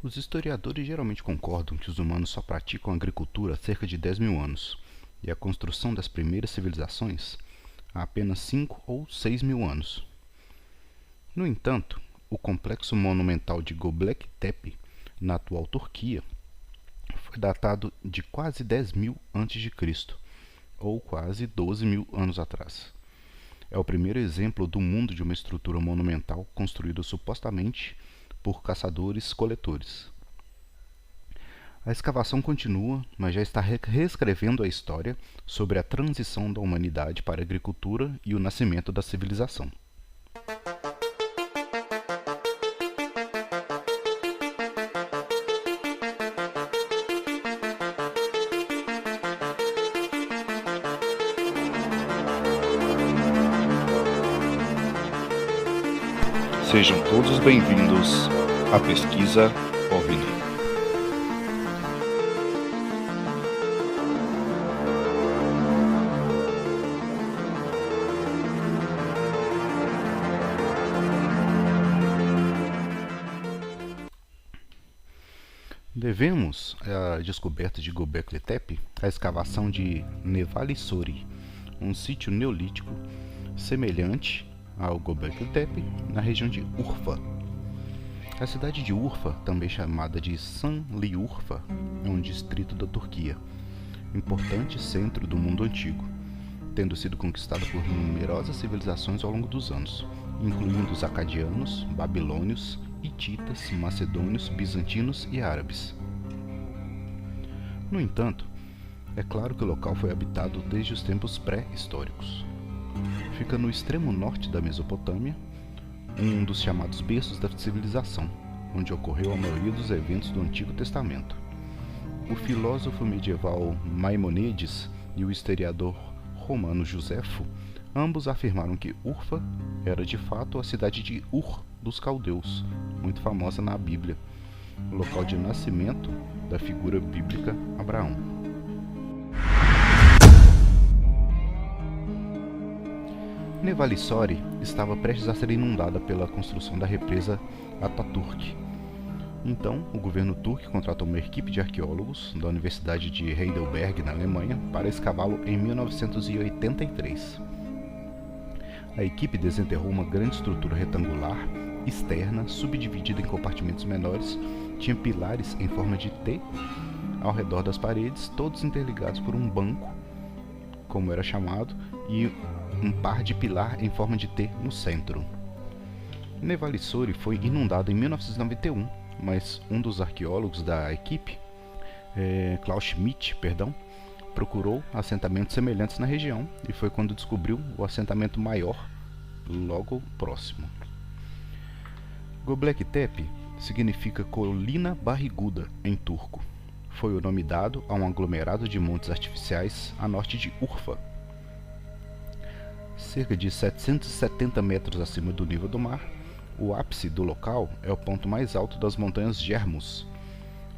Os historiadores geralmente concordam que os humanos só praticam agricultura há cerca de 10 mil anos, e a construção das primeiras civilizações há apenas 5 ou 6 mil anos. No entanto, o complexo monumental de Göbekli Tepe, na atual Turquia, foi datado de quase 10 mil a.C., ou quase 12 mil anos atrás. É o primeiro exemplo do mundo de uma estrutura monumental construída supostamente por caçadores-coletores. A escavação continua, mas já está reescrevendo a história sobre a transição da humanidade para a agricultura e o nascimento da civilização. Sejam todos bem-vindos à Pesquisa OVNI. Devemos à descoberta de Göbekli Tepe à escavação de Nevalisori, um sítio neolítico semelhante ao Göbekli Tepe na região de Urfa. A cidade de Urfa, também chamada de Şanlıurfa, é um distrito da Turquia, importante centro do mundo antigo, tendo sido conquistada por numerosas civilizações ao longo dos anos, incluindo os acadianos, babilônios, hititas, macedônios, bizantinos e árabes. No entanto, é claro que o local foi habitado desde os tempos pré-históricos. Fica no extremo norte da Mesopotâmia, um dos chamados berços da civilização, onde ocorreu a maioria dos eventos do Antigo Testamento. O filósofo medieval Maimônides e o historiador romano Josefo, ambos afirmaram que Urfa era de fato a cidade de Ur dos caldeus, muito famosa na Bíblia, o local de nascimento da figura bíblica Abraão. Nevalisori estava prestes a ser inundada pela construção da represa Atatürk. Então, o governo turco contratou uma equipe de arqueólogos da Universidade de Heidelberg, na Alemanha, para escavá-lo em 1983. A equipe desenterrou uma grande estrutura retangular, externa, subdividida em compartimentos menores, tinha pilares em forma de T ao redor das paredes, todos interligados por um banco, como era chamado, e um par de pilar em forma de T no centro. Nevalisori foi inundado em 1991, mas um dos arqueólogos da equipe, Klaus Schmidt, procurou assentamentos semelhantes na região e foi quando descobriu o assentamento maior logo próximo. Göbekli Tepe significa colina barriguda em turco. Foi o nome dado a um aglomerado de montes artificiais a norte de Urfa, cerca de 770 metros acima do nível do mar. O ápice do local é o ponto mais alto das montanhas Germus.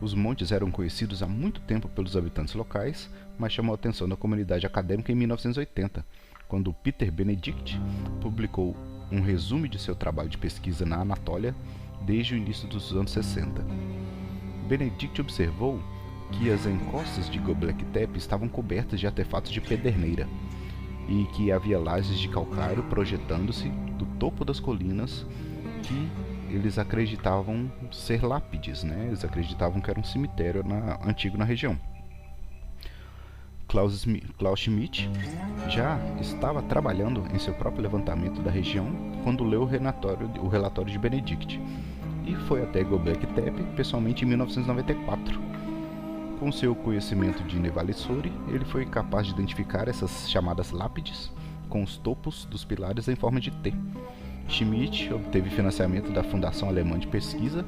Os montes eram conhecidos há muito tempo pelos habitantes locais, mas chamou a atenção da comunidade acadêmica em 1980, quando Peter Benedict publicou um resumo de seu trabalho de pesquisa na Anatólia desde o início dos anos 60. Benedict observou que as encostas de Göbekli Tepe estavam cobertas de artefatos de pederneira e que havia lajes de calcário projetando-se do topo das colinas que eles acreditavam ser lápides, Eles acreditavam que era um cemitério antigo na região. Klaus Schmidt já estava trabalhando em seu próprio levantamento da região quando leu o relatório de Benedict e foi até Göbekli Tepe pessoalmente em 1994. Com seu conhecimento de Nevalisori, ele foi capaz de identificar essas chamadas lápides com os topos dos pilares em forma de T. Schmidt obteve financiamento da Fundação Alemã de Pesquisa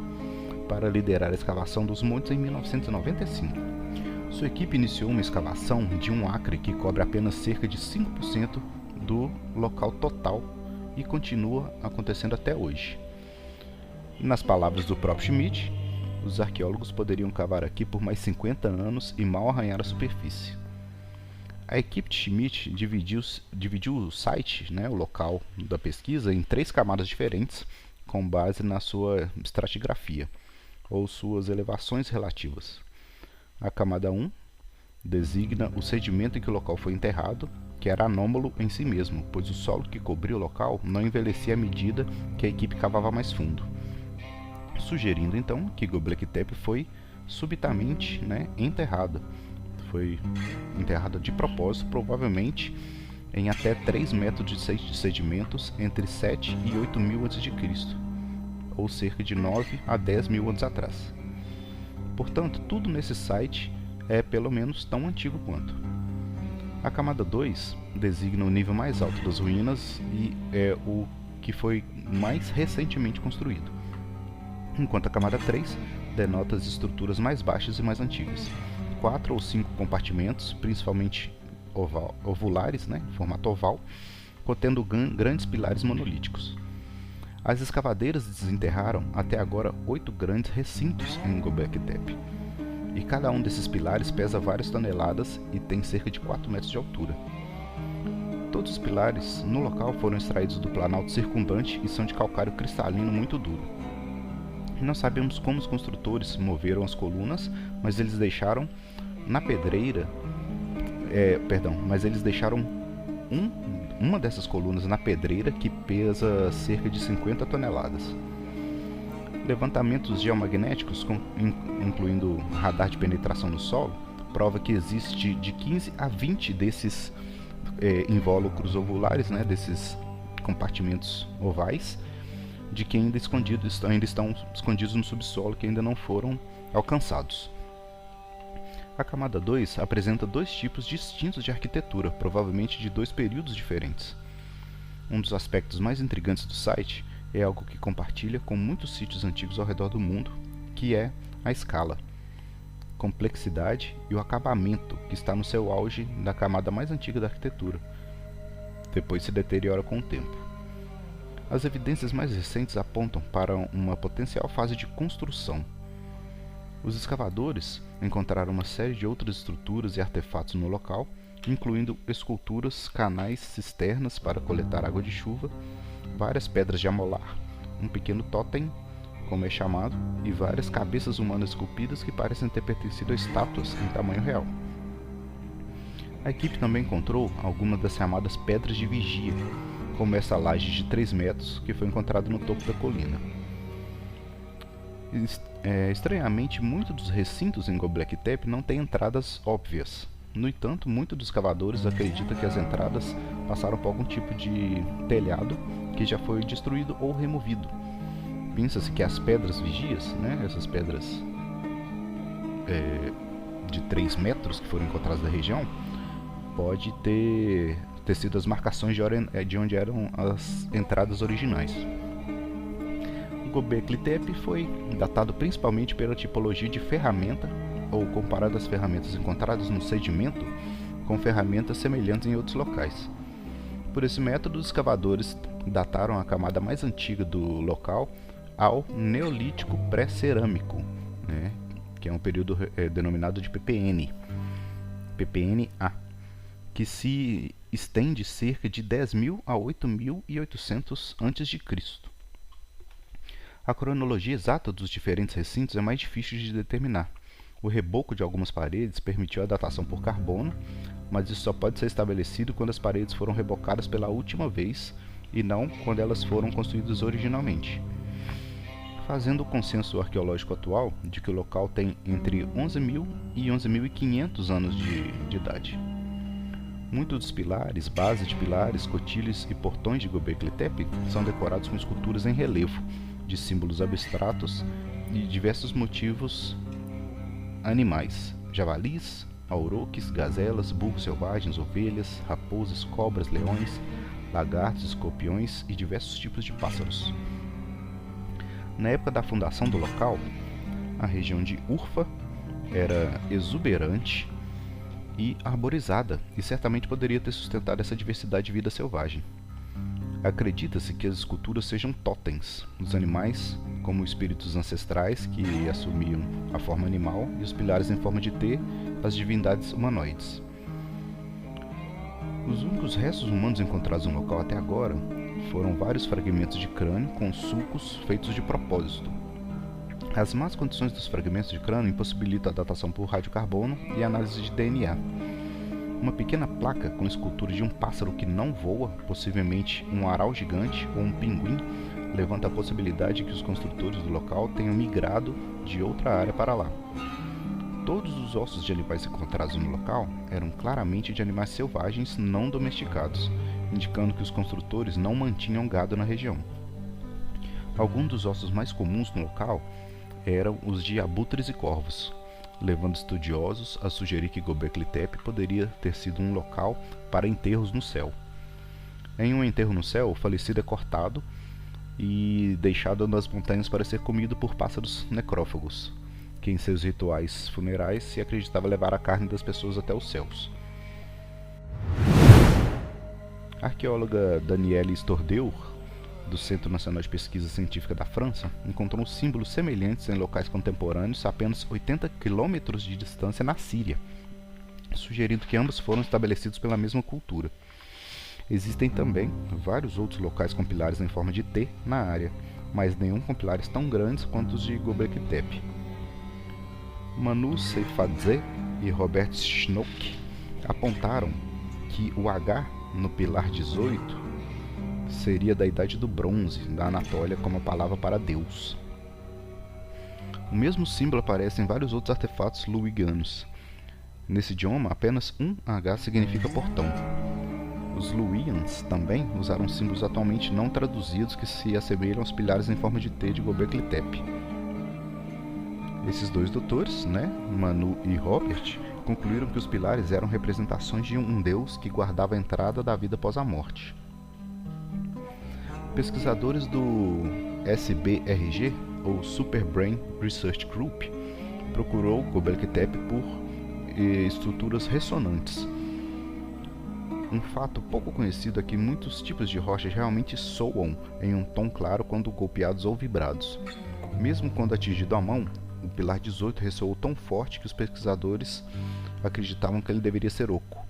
para liderar a escavação dos montes em 1995. Sua equipe iniciou uma escavação de 1 acre que cobre apenas cerca de 5% do local total e continua acontecendo até hoje. Nas palavras do próprio Schmidt, os arqueólogos poderiam cavar aqui por mais 50 anos e mal arranhar a superfície. A equipe de Schmidt dividiu o site, o local da pesquisa, em 3 camadas diferentes, com base na sua estratigrafia. ou suas elevações relativas. A camada 1 designa o sedimento em que o local foi enterrado, que era anômalo em si mesmo, pois o solo que cobria o local não envelhecia à medida que a equipe cavava mais fundo, sugerindo então que Göbekli Tepe foi subitamente enterrada. Foi enterrada de propósito, provavelmente em até 3 metros de sedimentos entre 7 e 8 mil a.C., ou cerca de 9 a 10 mil anos atrás. Portanto, tudo nesse site é pelo menos tão antigo quanto. A camada 2 designa o nível mais alto das ruínas e é o que foi mais recentemente construído, enquanto a camada 3 denota as estruturas mais baixas e mais antigas. 4 ou 5 compartimentos, principalmente ovulares, formato oval, contendo grandes pilares monolíticos. As escavadeiras desenterraram até agora 8 grandes recintos em Göbekli Tepe, e cada um desses pilares pesa várias toneladas e tem cerca de 4 metros de altura. Todos os pilares no local foram extraídos do planalto circundante e são de calcário cristalino muito duro. Não sabemos como os construtores moveram as colunas, mas eles deixaram uma dessas colunas na pedreira, que pesa cerca de 50 toneladas. Levantamentos geomagnéticos, incluindo radar de penetração no solo, prova que existe de 15 a 20 desses invólucros ovulares, desses compartimentos ovais, de que ainda estão escondidos no subsolo, que ainda não foram alcançados. A camada 2 apresenta 2 tipos distintos de arquitetura, provavelmente de 2 períodos diferentes. Um dos aspectos mais intrigantes do site é algo que compartilha com muitos sítios antigos ao redor do mundo, que é a escala, complexidade e o acabamento, que está no seu auge da camada mais antiga da arquitetura. Depois se deteriora com o tempo. As evidências mais recentes apontam para uma potencial fase de construção. Os escavadores encontraram uma série de outras estruturas e artefatos no local, incluindo esculturas, canais, cisternas para coletar água de chuva, várias pedras de amolar, um pequeno totem, como é chamado, e várias cabeças humanas esculpidas que parecem ter pertencido a estátuas em tamanho real. A equipe também encontrou algumas das chamadas pedras de vigia, como essa laje de 3 metros que foi encontrada no topo da colina. Estranhamente, muitos dos recintos em Göbekli Tepe não têm entradas óbvias. No entanto, muitos dos cavadores acreditam que as entradas passaram por algum tipo de telhado que já foi destruído ou removido. Pensa-se que as pedras vigias, essas pedras de 3 metros que foram encontradas na região, pode ter sido as marcações de onde eram as entradas originais. Göbekli Tepe foi datado principalmente pela tipologia de ferramenta, ou comparado às ferramentas encontradas no sedimento com ferramentas semelhantes em outros locais. Por esse método, os escavadores dataram a camada mais antiga do local ao Neolítico Pré-Cerâmico, que é um período denominado de PPN, PPN-A, que se estende cerca de 10.000 a 8.800 a.C. A cronologia exata dos diferentes recintos é mais difícil de determinar. O reboco de algumas paredes permitiu a datação por carbono, mas isso só pode ser estabelecido quando as paredes foram rebocadas pela última vez e não quando elas foram construídas originalmente, fazendo o consenso arqueológico atual de que o local tem entre 11.000 e 11.500 anos de idade. Muitos dos pilares, bases de pilares, cotilhos e portões de Göbekli Tepe são decorados com esculturas em relevo, de símbolos abstratos e diversos motivos animais: javalis, auroques, gazelas, burros selvagens, ovelhas, raposas, cobras, leões, lagartos, escorpiões e diversos tipos de pássaros. Na época da fundação do local, a região de Urfa era exuberante e arborizada, e certamente poderia ter sustentado essa diversidade de vida selvagem. Acredita-se que as esculturas sejam totens, os animais como espíritos ancestrais que assumiam a forma animal, e os pilares em forma de T, as divindades humanoides. Os únicos restos humanos encontrados no local até agora foram vários fragmentos de crânio com sulcos feitos de propósito. As más condições dos fragmentos de crânio impossibilitam a datação por radiocarbono e a análise de DNA. Uma pequena placa com escultura de um pássaro que não voa, possivelmente um aral gigante ou um pinguim, levanta a possibilidade de que os construtores do local tenham migrado de outra área para lá. Todos os ossos de animais encontrados no local eram claramente de animais selvagens não domesticados, indicando que os construtores não mantinham gado na região. Alguns dos ossos mais comuns no local eram os de abutres e corvos, levando estudiosos a sugerir que Göbekli Tepe poderia ter sido um local para enterros no céu. Em um enterro no céu, o falecido é cortado e deixado nas montanhas para ser comido por pássaros necrófagos, que em seus rituais funerais se acreditava levar a carne das pessoas até os céus. A arqueóloga Danielle Stordeur, do Centro Nacional de Pesquisa Científica da França, encontrou símbolos semelhantes em locais contemporâneos a apenas 80 quilômetros de distância na Síria, sugerindo que ambos foram estabelecidos pela mesma cultura. Existem também vários outros locais com pilares em forma de T na área, mas nenhum com pilares tão grandes quanto os de Göbekli Tepe. Manu Seyfadze e Robert Schnock apontaram que o H no pilar 18 seria da Idade do Bronze, da Anatólia, como a palavra para Deus. O mesmo símbolo aparece em vários outros artefatos luwianos. Nesse idioma, apenas um H significa portão. Os Luwians também usaram símbolos atualmente não traduzidos que se assemelham aos pilares em forma de T de Göbekli Tepe. Esses dois doutores, Manu e Robert, concluíram que os pilares eram representações de um deus que guardava a entrada da vida após a morte. Pesquisadores do SBRG, ou Super Brain Research Group, procurou Göbekli Tepe por estruturas ressonantes. Um fato pouco conhecido é que muitos tipos de rochas realmente soam em um tom claro quando golpeados ou vibrados. Mesmo quando atingido à mão, o pilar 18 ressoou tão forte que os pesquisadores acreditavam que ele deveria ser oco.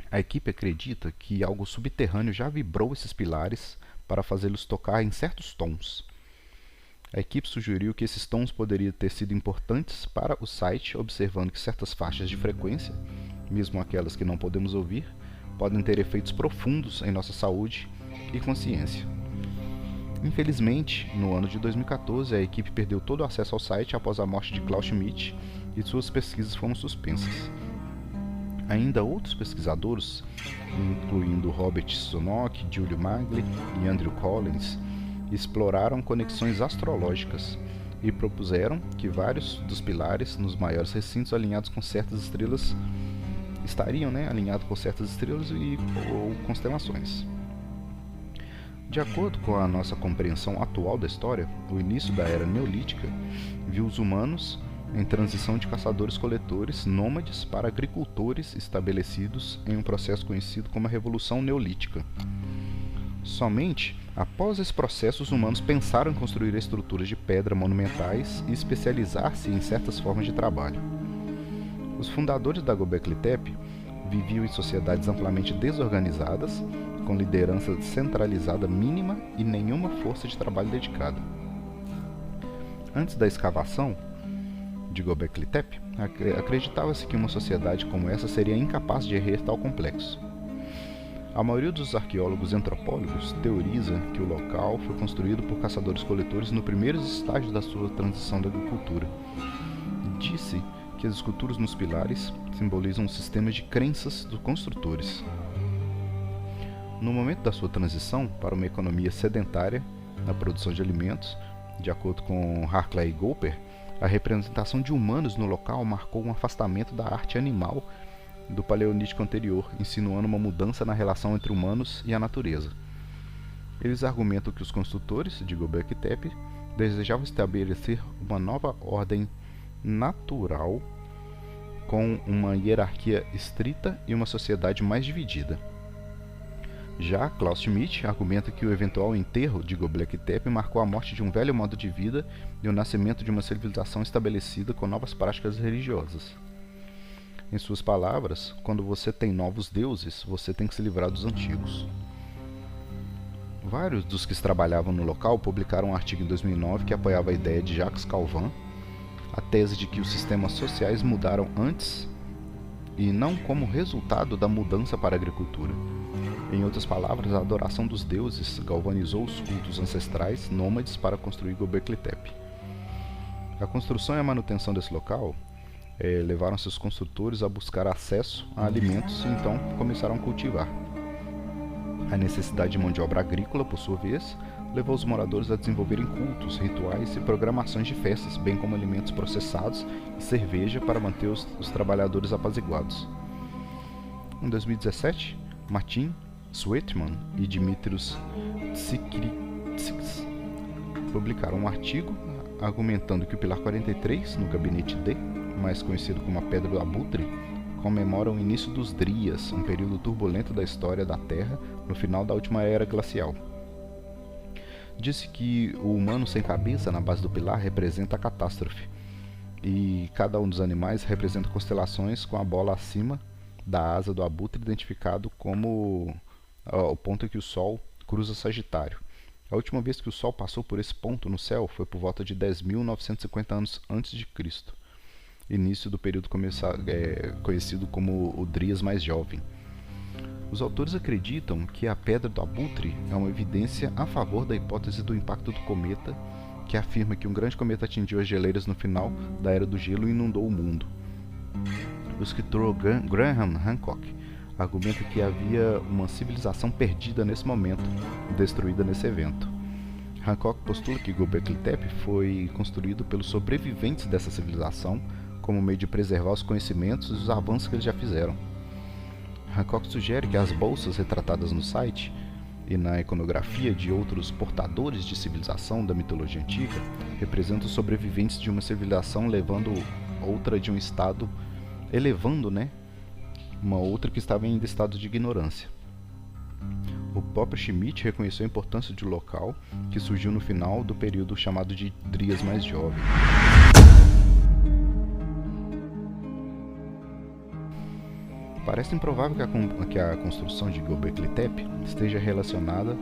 A equipe acredita que algo subterrâneo já vibrou esses pilares para fazê-los tocar em certos tons. A equipe sugeriu que esses tons poderiam ter sido importantes para o site, observando que certas faixas de frequência, mesmo aquelas que não podemos ouvir, podem ter efeitos profundos em nossa saúde e consciência. Infelizmente, no ano de 2014, a equipe perdeu todo o acesso ao site após a morte de Klaus Schmidt e suas pesquisas foram suspensas. Ainda outros pesquisadores, incluindo Robert Schnock, Julio Magli e Andrew Collins, exploraram conexões astrológicas e propuseram que vários dos pilares nos maiores recintos alinhados com certas estrelas estariam alinhados com certas estrelas ou constelações. De acordo com a nossa compreensão atual da história, o início da Era Neolítica viu os humanos em transição de caçadores-coletores nômades para agricultores estabelecidos em um processo conhecido como a Revolução Neolítica. Somente após esse processo os humanos pensaram em construir estruturas de pedra monumentais e especializar-se em certas formas de trabalho. Os fundadores da Göbekli Tepe viviam em sociedades amplamente desorganizadas, com liderança centralizada mínima e nenhuma força de trabalho dedicada. Antes da escavação de Göbekli Tepe, acreditava-se que uma sociedade como essa seria incapaz de errer tal complexo. A maioria dos arqueólogos e antropólogos teoriza que o local foi construído por caçadores-coletores no primeiro estágio da sua transição da agricultura. Disse que as esculturas nos pilares simbolizam um sistema de crenças dos construtores. No momento da sua transição para uma economia sedentária na produção de alimentos, de acordo com Hartley Goper, a representação de humanos no local marcou um afastamento da arte animal do paleolítico anterior, insinuando uma mudança na relação entre humanos e a natureza. Eles argumentam que os construtores de Göbekli Tepe desejavam estabelecer uma nova ordem natural com uma hierarquia estrita e uma sociedade mais dividida. Já Klaus Schmidt argumenta que o eventual enterro de Göbekli Tepe marcou a morte de um velho modo de vida e o nascimento de uma civilização estabelecida com novas práticas religiosas. Em suas palavras, quando você tem novos deuses, você tem que se livrar dos antigos. Vários dos que trabalhavam no local publicaram um artigo em 2009 que apoiava a ideia de Jacques Calvin, a tese de que os sistemas sociais mudaram antes e não como resultado da mudança para a agricultura. Em outras palavras, a adoração dos deuses galvanizou os cultos ancestrais nômades para construir Göbekli Tepe. A construção e a manutenção desse local levaram seus construtores a buscar acesso a alimentos e então começaram a cultivar. A necessidade de mão de obra agrícola, por sua vez, levou os moradores a desenvolverem cultos, rituais e programações de festas, bem como alimentos processados e cerveja para manter os trabalhadores apaziguados. Em 2017, Martin Sweetman e Dimitrios Tsikirtsis publicaram um artigo argumentando que o pilar 43, no gabinete D, mais conhecido como a Pedra do Abutre, comemora o início dos Drias, um período turbulento da história da Terra no final da última era glacial. Disse que o humano sem cabeça na base do pilar representa a catástrofe, e cada um dos animais representa constelações com a bola acima da asa do abutre identificado como o ponto em que o Sol cruza Sagitário. A última vez que o Sol passou por esse ponto no céu foi por volta de 10.950 anos antes de Cristo, início do período conhecido como o Drias mais jovem. Os autores acreditam que a Pedra do Abutre é uma evidência a favor da hipótese do impacto do cometa, que afirma que um grande cometa atingiu as geleiras no final da Era do Gelo e inundou o mundo. O escritor Graham Hancock argumenta que havia uma civilização perdida nesse momento, destruída nesse evento. Hancock postula que Göbekli Tepe foi construído pelos sobreviventes dessa civilização como meio de preservar os conhecimentos e os avanços que eles já fizeram. Hancock sugere que as bolsas retratadas no site e na iconografia de outros portadores de civilização da mitologia antiga representam os sobreviventes de uma civilização elevando uma outra que estava em estado de ignorância. O próprio Schmidt reconheceu a importância de um local que surgiu no final do período chamado de Drias mais jovem. Parece improvável que a construção de Göbekli Tepe esteja relacionada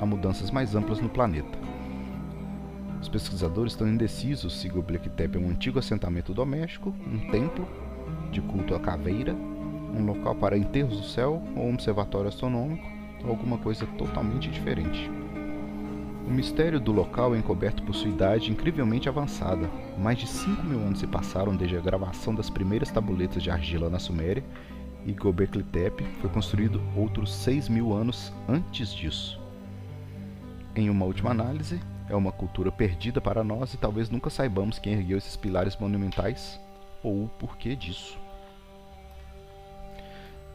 a mudanças mais amplas no planeta. Os pesquisadores estão indecisos se Göbekli Tepe é um antigo assentamento doméstico, um templo de culto à caveira, um local para enterros do céu ou um observatório astronômico, ou alguma coisa totalmente diferente. O mistério do local é encoberto por sua idade incrivelmente avançada. Mais de 5.000 anos se passaram desde a gravação das primeiras tabuletas de argila na Suméria, e Göbekli Tepe foi construído outros 6.000 anos antes disso. Em uma última análise, é uma cultura perdida para nós e talvez nunca saibamos quem ergueu esses pilares monumentais ou o porquê disso.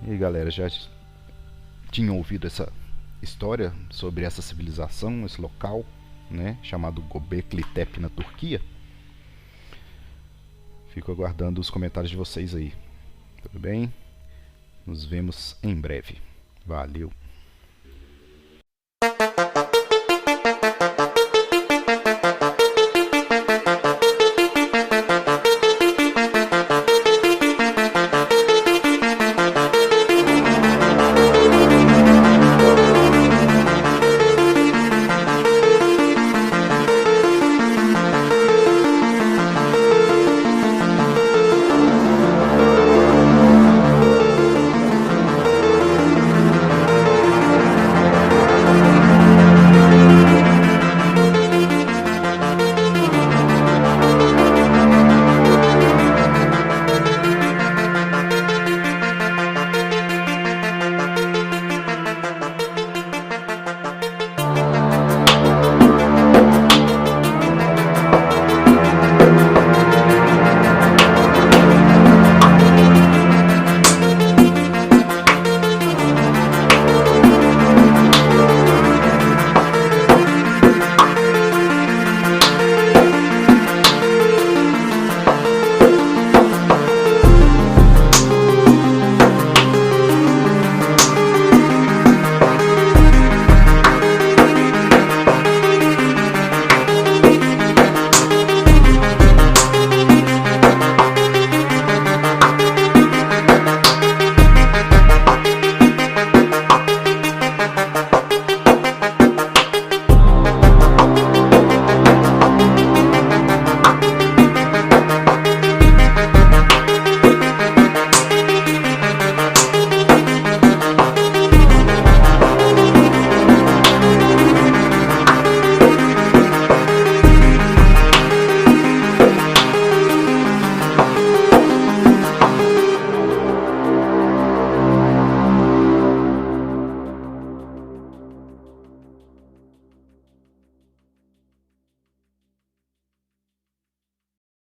E aí, galera, já tinham ouvido essa história sobre essa civilização, esse local, né, chamado Göbekli Tepe na Turquia? Fico aguardando os comentários de vocês aí. Tudo bem? Nos vemos em breve. Valeu!